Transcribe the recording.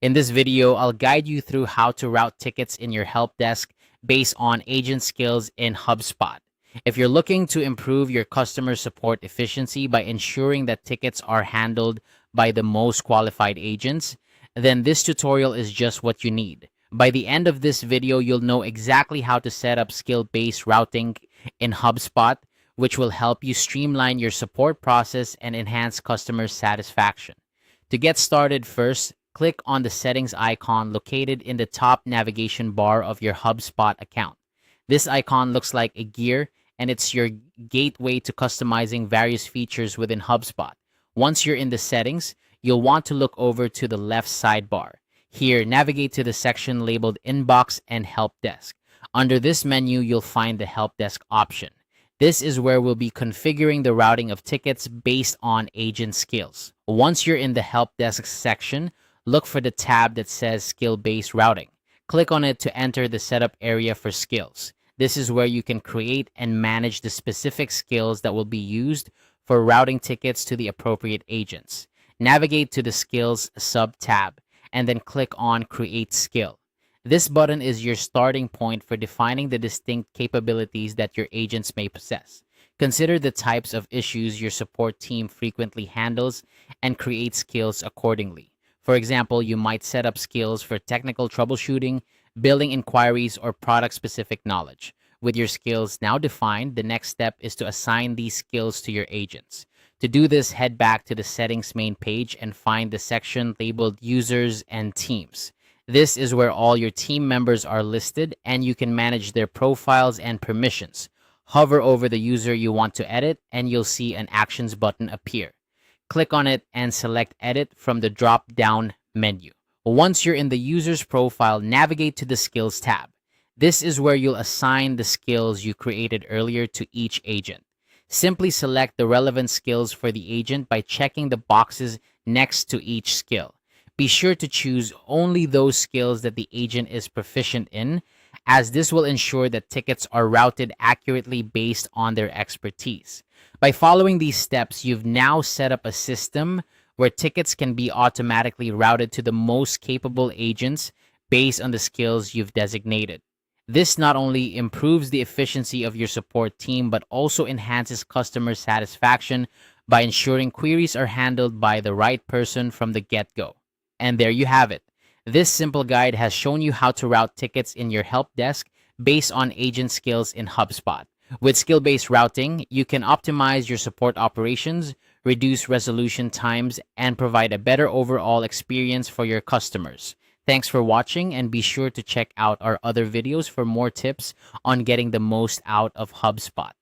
In this video, I'll guide you through how to route tickets in your help desk based on agent skills in HubSpot. If you're looking to improve your customer support efficiency by ensuring that tickets are handled by the most qualified agents, then this tutorial is just what you need. By the end of this video, you'll know exactly how to set up skill-based routing in HubSpot, which will help you streamline your support process and enhance customer satisfaction. To get started, first, click on the settings icon located in the top navigation bar of your HubSpot account. This icon looks like a gear, and it's your gateway to customizing various features within HubSpot. Once you're in the settings, you'll want to look over to the left sidebar. Here, navigate to the section labeled Inbox and Help Desk. Under this menu, you'll find the Help Desk option. This is where we'll be configuring the routing of tickets based on agent skills. Once you're in the Help Desk section, look for the tab that says Skill-Based Routing. Click on it to enter the setup area for skills. This is where you can create and manage the specific skills that will be used for routing tickets to the appropriate agents. Navigate to the Skills sub-tab and then click on Create Skill. This button is your starting point for defining the distinct capabilities that your agents may possess. Consider the types of issues your support team frequently handles and create skills accordingly. For example, you might set up skills for technical troubleshooting, billing inquiries, or product-specific knowledge. With your skills now defined, the next step is to assign these skills to your agents. To do this, head back to the settings main page and find the section labeled Users and Teams. This is where all your team members are listed, and you can manage their profiles and permissions. Hover over the user you want to edit, and you'll see an Actions button appear. Click on it and select Edit from the drop-down menu. Once you're in the user's profile, navigate to the Skills tab. This is where you'll assign the skills you created earlier to each agent. Simply select the relevant skills for the agent by checking the boxes next to each skill. Be sure to choose only those skills that the agent is proficient in, as this will ensure that tickets are routed accurately based on their expertise. By following these steps, you've now set up a system where tickets can be automatically routed to the most capable agents based on the skills you've designated. This not only improves the efficiency of your support team, but also enhances customer satisfaction by ensuring queries are handled by the right person from the get-go. And there you have it. This simple guide has shown you how to route tickets in your help desk based on agent skills in HubSpot. With skill-based routing, you can optimize your support operations, reduce resolution times, and provide a better overall experience for your customers. Thanks for watching, and be sure to check out our other videos for more tips on getting the most out of HubSpot.